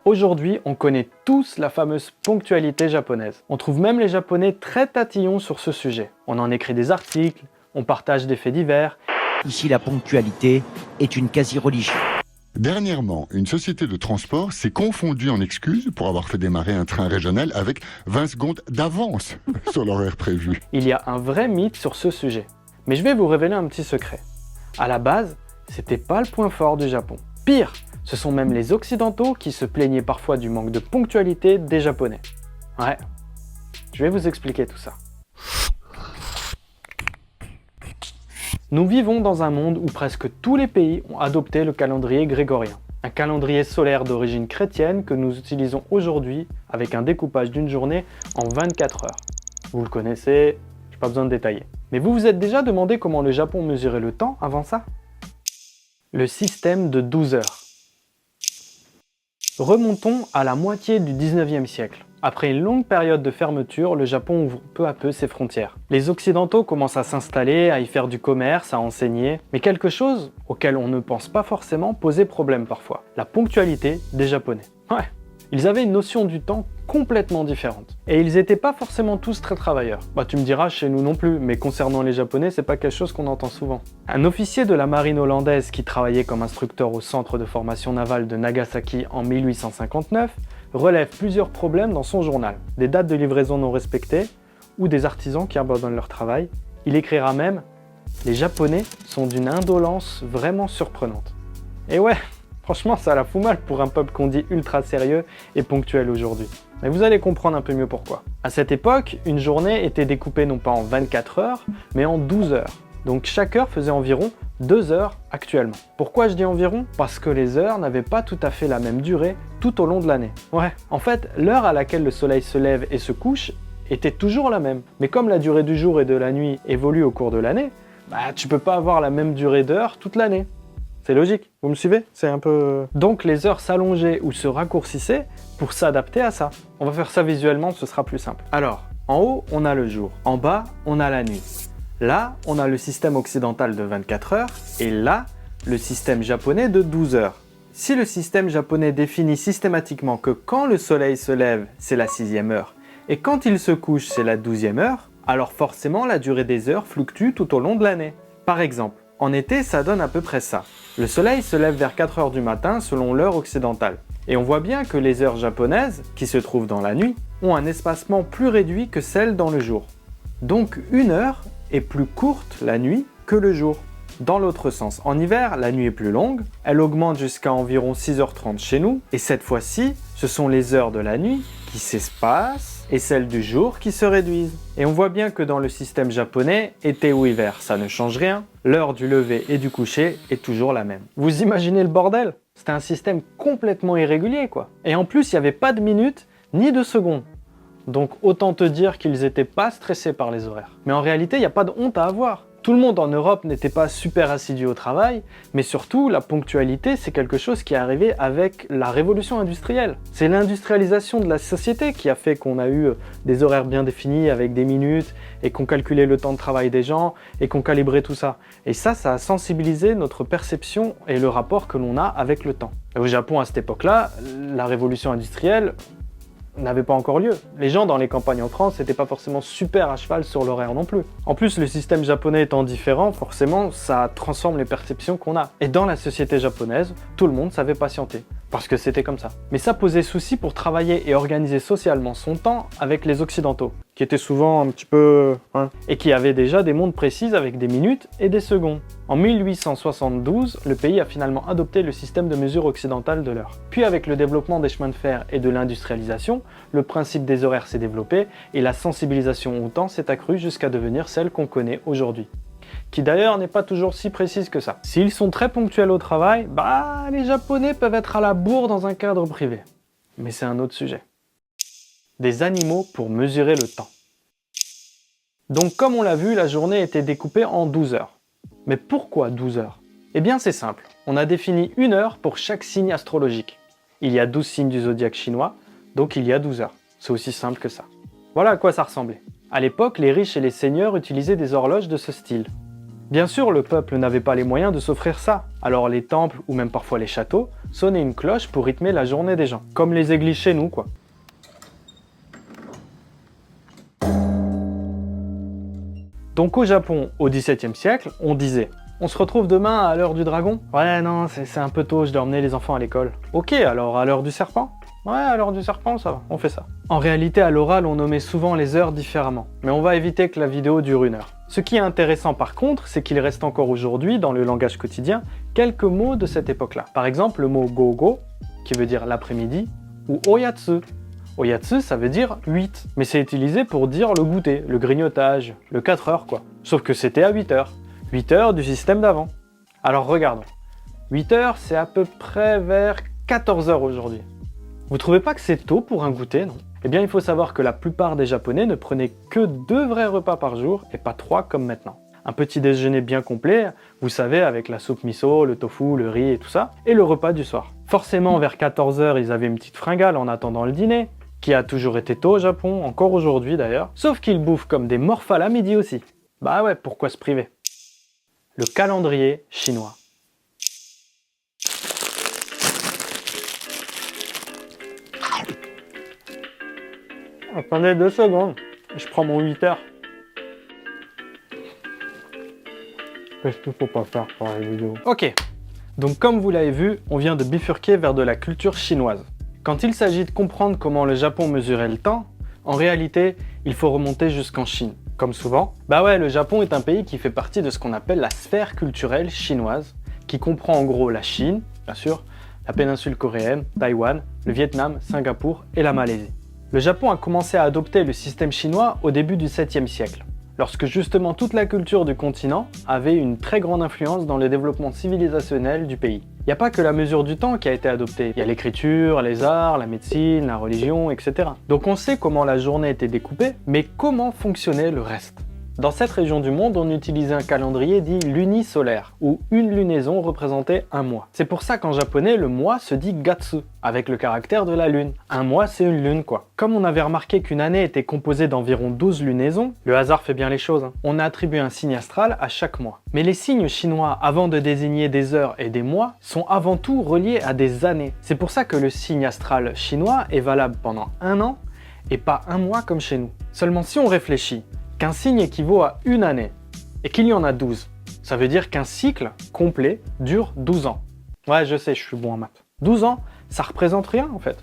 Aujourd'hui, on connaît tous la fameuse ponctualité japonaise. On trouve même les Japonais très tatillons sur ce sujet. On en écrit des articles, on partage des faits divers. Ici, la ponctualité est une quasi-religion. Dernièrement, une société de transport s'est confondue en excuses pour avoir fait démarrer un train régional avec 20 secondes d'avance sur l'horaire prévu. Il y a un vrai mythe sur ce sujet. Mais je vais vous révéler un petit secret. À la base, c'était pas le point fort du Japon. Pire, ce sont même les Occidentaux qui se plaignaient parfois du manque de ponctualité des Japonais. Ouais, je vais vous expliquer tout ça. Nous vivons dans un monde où presque tous les pays ont adopté le calendrier grégorien. Un calendrier solaire d'origine chrétienne que nous utilisons aujourd'hui avec un découpage d'une journée en 24 heures. Vous le connaissez, j'ai pas besoin de détailler. Mais vous vous êtes déjà demandé comment le Japon mesurait le temps avant ça? Le système de 12 heures. Remontons à la moitié du 19e siècle. Après une longue période de fermeture, le Japon ouvre peu à peu ses frontières. Les Occidentaux commencent à s'installer, à y faire du commerce, à enseigner, mais quelque chose auquel on ne pense pas forcément posait problème parfois. La ponctualité des Japonais. Ouais, ils avaient une notion du temps complètement différente. Et ils n'étaient pas forcément tous très travailleurs. Bah tu me diras, chez nous non plus, mais concernant les Japonais, c'est pas quelque chose qu'on entend souvent. Un officier de la marine hollandaise qui travaillait comme instructeur au centre de formation navale de Nagasaki en 1859 relève plusieurs problèmes dans son journal. Des dates de livraison non respectées ou des artisans qui abandonnent leur travail. Il écrira même « Les Japonais sont d'une indolence vraiment surprenante ». Et ouais, franchement ça la fout mal pour un peuple qu'on dit ultra sérieux et ponctuel aujourd'hui. Mais vous allez comprendre un peu mieux pourquoi. À cette époque, une journée était découpée non pas en 24 heures, mais en 12 heures. Donc chaque heure faisait environ 2 heures actuellement. Pourquoi je dis environ? Parce que les heures n'avaient pas tout à fait la même durée tout au long de l'année. Ouais, en fait, l'heure à laquelle le soleil se lève et se couche était toujours la même. Mais comme la durée du jour et de la nuit évolue au cours de l'année, bah tu peux pas avoir la même durée d'heure toute l'année. C'est logique, vous me suivez? C'est un peu... Donc les heures s'allongeaient ou se raccourcissaient pour s'adapter à ça. On va faire ça visuellement, ce sera plus simple. Alors, en haut, on a le jour. En bas, on a la nuit. Là, on a le système occidental de 24 heures et là, le système japonais de 12 heures. Si le système japonais définit systématiquement que quand le soleil se lève, c'est la 6e heure et quand il se couche, c'est la 12e heure, alors forcément la durée des heures fluctue tout au long de l'année. Par exemple, en été, ça donne à peu près ça. Le soleil se lève vers 4 heures du matin selon l'heure occidentale. Et on voit bien que les heures japonaises, qui se trouvent dans la nuit, ont un espacement plus réduit que celles dans le jour. Donc une heure est plus courte la nuit que le jour. Dans l'autre sens, en hiver, la nuit est plus longue, elle augmente jusqu'à environ 6h30 chez nous, et cette fois-ci, ce sont les heures de la nuit qui s'espacent et celles du jour qui se réduisent. Et on voit bien que dans le système japonais, été ou hiver, ça ne change rien, l'heure du lever et du coucher est toujours la même. Vous imaginez le bordel? C'était un système complètement irrégulier quoi. Et en plus, il n'y avait pas de minutes ni de secondes. Donc autant te dire qu'ils n'étaient pas stressés par les horaires. Mais en réalité, il n'y a pas de honte à avoir. Tout le monde en Europe n'était pas super assidu au travail, mais surtout, la ponctualité, c'est quelque chose qui est arrivé avec la révolution industrielle. C'est l'industrialisation de la société qui a fait qu'on a eu des horaires bien définis avec des minutes, et qu'on calculait le temps de travail des gens, et qu'on calibrait tout ça. Et ça a sensibilisé notre perception et le rapport que l'on a avec le temps. Et au Japon, à cette époque-là, la révolution industrielle n'avait pas encore lieu. Les gens dans les campagnes en France n'étaient pas forcément super à cheval sur l'horaire non plus. En plus, le système japonais étant différent, forcément, ça transforme les perceptions qu'on a. Et dans la société japonaise, tout le monde savait patienter, parce que c'était comme ça. Mais ça posait souci pour travailler et organiser socialement son temps avec les Occidentaux, qui étaient souvent un petit peu... et qui avaient déjà des montres précises avec des minutes et des secondes. En 1872, le pays a finalement adopté le système de mesure occidental de l'heure. Puis avec le développement des chemins de fer et de l'industrialisation, le principe des horaires s'est développé et la sensibilisation au temps s'est accrue jusqu'à devenir celle qu'on connaît aujourd'hui. Qui d'ailleurs n'est pas toujours si précise que ça. S'ils sont très ponctuels au travail, bah les Japonais peuvent être à la bourre dans un cadre privé. Mais c'est un autre sujet. Des animaux pour mesurer le temps. Donc comme on l'a vu, la journée était découpée en 12 heures. Mais pourquoi 12 heures? Eh bien c'est simple, on a défini une heure pour chaque signe astrologique. Il y a 12 signes du zodiaque chinois, donc il y a 12 heures. C'est aussi simple que ça. Voilà à quoi ça ressemblait. À l'époque, les riches et les seigneurs utilisaient des horloges de ce style. Bien sûr, le peuple n'avait pas les moyens de s'offrir ça, Alors les temples, ou même parfois les châteaux, sonnaient une cloche pour rythmer la journée des gens. Comme les églises chez nous, quoi. Donc au Japon, au XVIIe siècle, on disait « On se retrouve demain à l'heure du dragon ?»« Ouais, non, c'est un peu tôt, je dois emmener les enfants à l'école. »« Ok, alors à l'heure du serpent ?»« Ouais, à l'heure du serpent, ça va, on fait ça. » En réalité, à l'oral, on nommait souvent les heures différemment, mais on va éviter que la vidéo dure 1 heure. Ce qui est intéressant par contre, c'est qu'il reste encore aujourd'hui, dans le langage quotidien, quelques mots de cette époque-là. Par exemple, le mot gogo, qui veut dire l'après-midi, ou oyatsu. Oyatsu, ça veut dire 8, mais c'est utilisé pour dire le goûter, le grignotage, le 4 heures quoi. Sauf que c'était à 8 heures. 8 heures du système d'avant. Alors regardons. 8 heures, c'est à peu près vers 14 heures aujourd'hui. Vous trouvez pas que c'est tôt pour un goûter, non? Eh bien, il faut savoir que la plupart des Japonais ne prenaient que 2 vrais repas par jour et pas 3 comme maintenant. Un petit déjeuner bien complet, vous savez, avec la soupe miso, le tofu, le riz et tout ça, et le repas du soir. Forcément, vers 14 heures, ils avaient une petite fringale en attendant le dîner, qui a toujours été tôt au Japon, encore aujourd'hui d'ailleurs, sauf qu'ils bouffent comme des morphales à midi aussi. Bah ouais, pourquoi se priver? Le calendrier chinois. Attendez 2 secondes, je prends mon 8 heures. Qu'est-ce qu'il faut pas faire pour la vidéo? Ok, donc comme vous l'avez vu, on vient de bifurquer vers de la culture chinoise. Quand il s'agit de comprendre comment le Japon mesurait le temps, en réalité, il faut remonter jusqu'en Chine. Comme souvent, bah ouais, le Japon est un pays qui fait partie de ce qu'on appelle la sphère culturelle chinoise, qui comprend en gros la Chine, bien sûr, la péninsule coréenne, Taïwan, le Vietnam, Singapour et la Malaisie. Le Japon a commencé à adopter le système chinois au début du 7e siècle, lorsque justement toute la culture du continent avait une très grande influence dans le développement civilisationnel du pays. Il n'y a pas que la mesure du temps qui a été adoptée, il y a l'écriture, les arts, la médecine, la religion, etc. Donc on sait comment la journée était découpée, mais comment fonctionnait le reste? Dans cette région du monde, on utilisait un calendrier dit lunisolaire, où une lunaison représentait un mois. C'est pour ça qu'en japonais, le mois se dit gatsu, avec le caractère de la lune. Un mois, c'est une lune, quoi. Comme on avait remarqué qu'une année était composée d'environ 12 lunaisons, le hasard fait bien les choses, hein, on a attribué un signe astral à chaque mois. Mais les signes chinois, avant de désigner des heures et des mois, sont avant tout reliés à des années. C'est pour ça que le signe astral chinois est valable pendant 1 an, et pas 1 mois comme chez nous. Seulement si on réfléchit, qu'un signe équivaut à une année, et qu'il y en a 12. Ça veut dire qu'un cycle complet dure 12 ans. Ouais, je sais, je suis bon en maths. 12 ans, ça représente rien en fait.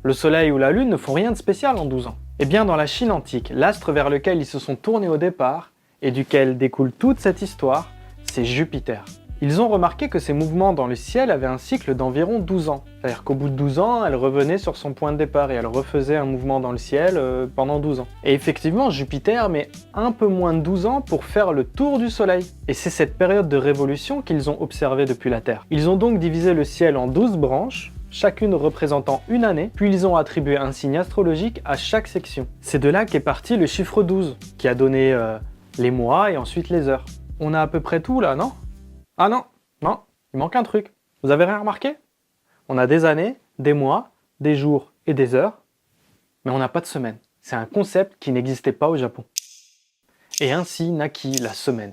Le soleil ou la lune ne font rien de spécial en 12 ans. Eh bien, dans la Chine antique, l'astre vers lequel ils se sont tournés au départ, et duquel découle toute cette histoire, c'est Jupiter. Ils ont remarqué que ces mouvements dans le ciel avaient un cycle d'environ 12 ans. C'est-à-dire qu'au bout de 12 ans, elle revenait sur son point de départ et elle refaisait un mouvement dans le ciel pendant 12 ans. Et effectivement, Jupiter met un peu moins de 12 ans pour faire le tour du Soleil. Et c'est cette période de révolution qu'ils ont observée depuis la Terre. Ils ont donc divisé le ciel en 12 branches, chacune représentant une année, puis ils ont attribué un signe astrologique à chaque section. C'est de là qu'est parti le chiffre 12, qui a donné les mois et ensuite les heures. On a à peu près tout là, non ? Ah non, non, il manque un truc. Vous avez rien remarqué? On a des années, des mois, des jours et des heures, mais on n'a pas de semaine. C'est un concept qui n'existait pas au Japon. Et ainsi naquit la semaine.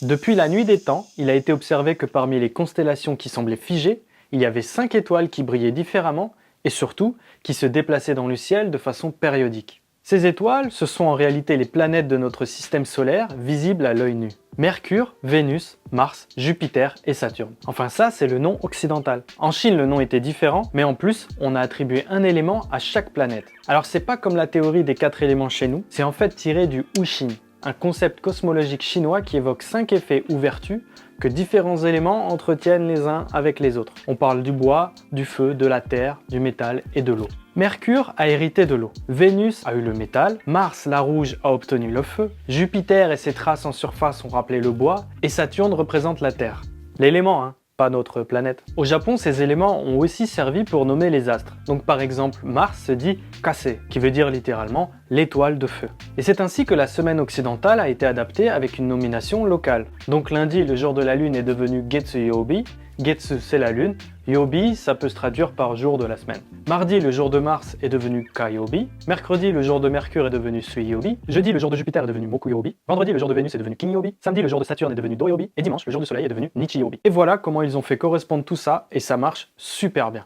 Depuis la nuit des temps, il a été observé que parmi les constellations qui semblaient figées, il y avait 5 étoiles qui brillaient différemment et surtout qui se déplaçaient dans le ciel de façon périodique. Ces étoiles, ce sont en réalité les planètes de notre système solaire visibles à l'œil nu. Mercure, Vénus, Mars, Jupiter et Saturne. Enfin ça, c'est le nom occidental. En Chine, le nom était différent, mais en plus, on a attribué un élément à chaque planète. Alors c'est pas comme la théorie des 4 éléments chez nous, c'est en fait tiré du Wuxin, un concept cosmologique chinois qui évoque 5 effets ou vertus que différents éléments entretiennent les uns avec les autres. On parle du bois, du feu, de la terre, du métal et de l'eau. Mercure a hérité de l'eau, Vénus a eu le métal, Mars, la rouge, a obtenu le feu, Jupiter et ses traces en surface ont rappelé le bois, et Saturne représente la Terre. L'élément, hein, pas notre planète. Au Japon, ces éléments ont aussi servi pour nommer les astres. Donc par exemple, Mars se dit Kase, qui veut dire littéralement l'étoile de feu. Et c'est ainsi que la semaine occidentale a été adaptée avec une nomination locale. Donc lundi, le jour de la lune est devenu Getsuyobi, Getsu, c'est la lune. Yobi, ça peut se traduire par jour de la semaine. Mardi, le jour de Mars est devenu Kayobi. Mercredi, le jour de Mercure est devenu Suiyobi. Jeudi, le jour de Jupiter est devenu Mokuyobi. Vendredi, le jour de Vénus est devenu Kinyobi. Samedi, le jour de Saturne est devenu Doyobi. Et dimanche, le jour du Soleil est devenu Nichiyobi. Et voilà comment ils ont fait correspondre tout ça, et ça marche super bien.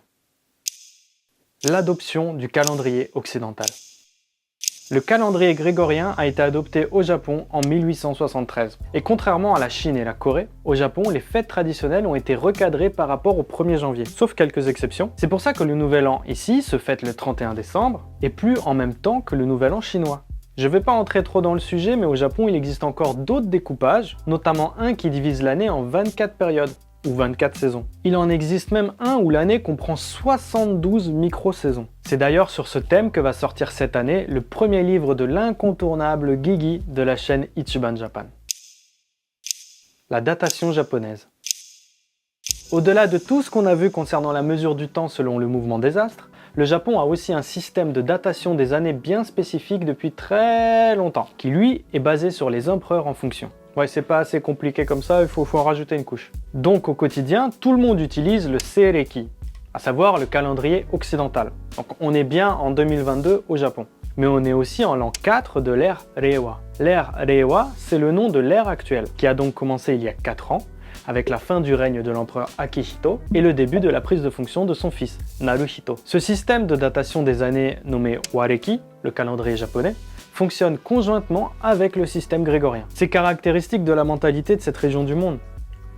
L'adoption du calendrier occidental. Le calendrier grégorien a été adopté au Japon en 1873. Et contrairement à la Chine et la Corée, au Japon, les fêtes traditionnelles ont été recadrées par rapport au 1er janvier, sauf quelques exceptions. C'est pour ça que le Nouvel An ici se fête le 31 décembre, et plus en même temps que le Nouvel An chinois. Je ne vais pas entrer trop dans le sujet, mais au Japon, il existe encore d'autres découpages, notamment un qui divise l'année en 24 périodes, ou 24 saisons. Il en existe même un où l'année comprend 72 micro-saisons. C'est d'ailleurs sur ce thème que va sortir cette année le premier livre de l'incontournable Gigi de la chaîne Ichiban Japan. La datation japonaise. Au-delà de tout ce qu'on a vu concernant la mesure du temps selon le mouvement des astres, le Japon a aussi un système de datation des années bien spécifique depuis très longtemps, qui lui est basé sur les empereurs en fonction. Ouais, c'est pas assez compliqué comme ça, il faut en rajouter une couche. Donc au quotidien, tout le monde utilise le Seireki, à savoir le calendrier occidental. Donc on est bien en 2022 au Japon. Mais on est aussi en l'an 4 de l'ère Reiwa. L'ère Reiwa, c'est le nom de l'ère actuelle, qui a donc commencé il y a 4 ans, avec la fin du règne de l'empereur Akihito et le début de la prise de fonction de son fils, Naruhito. Ce système de datation des années nommé Wareki, le calendrier japonais, fonctionne conjointement avec le système grégorien. C'est caractéristique de la mentalité de cette région du monde,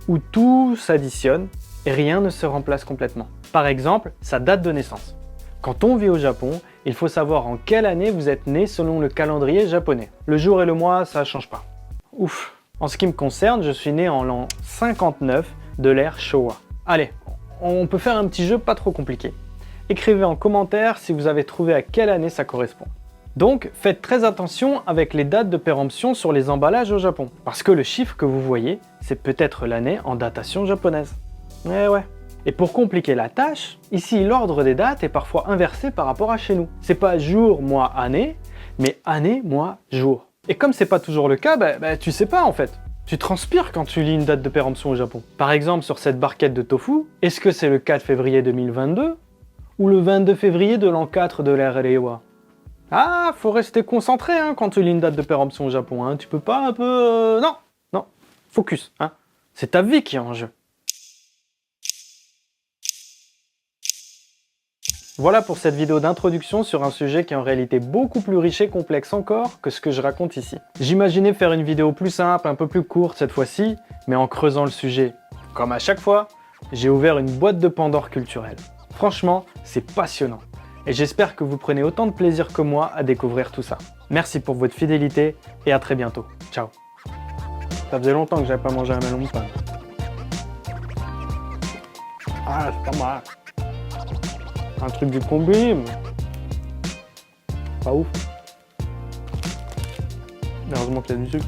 où tout s'additionne et rien ne se remplace complètement. Par exemple, sa date de naissance. Quand on vit au Japon, il faut savoir en quelle année vous êtes né selon le calendrier japonais. Le jour et le mois, ça change pas. Ouf. En ce qui me concerne, je suis né en l'an 59 de l'ère Showa. Allez, on peut faire un petit jeu pas trop compliqué. Écrivez en commentaire si vous avez trouvé à quelle année ça correspond. Donc, faites très attention avec les dates de péremption sur les emballages au Japon, parce que le chiffre que vous voyez, c'est peut-être l'année en datation japonaise. Eh ouais. Et pour compliquer la tâche, ici l'ordre des dates est parfois inversé par rapport à chez nous. C'est pas jour, mois, année, mais année, mois, jour. Et comme c'est pas toujours le cas, tu sais pas en fait. Tu transpires quand tu lis une date de péremption au Japon. Par exemple, sur cette barquette de tofu, est-ce que c'est le 4 février 2022 ou le 22 février de l'an 4 de l'ère Reiwa? Ah, faut rester concentré quand tu lis une date de péremption au Japon. Tu peux pas un peu... Non, focus. C'est ta vie qui est en jeu. Voilà pour cette vidéo d'introduction sur un sujet qui est en réalité beaucoup plus riche et complexe encore que ce que je raconte ici. J'imaginais faire une vidéo plus simple, un peu plus courte cette fois-ci, mais en creusant le sujet, comme à chaque fois, j'ai ouvert une boîte de Pandore culturelle. Franchement, c'est passionnant. Et j'espère que vous prenez autant de plaisir que moi à découvrir tout ça. Merci pour votre fidélité et à très bientôt. Ciao. Ça faisait longtemps que j'avais pas mangé un melon de pain. Ah, c'est pas mal. Un truc du combi, mais pas ouf. Heureusement qu'il y a du sucre.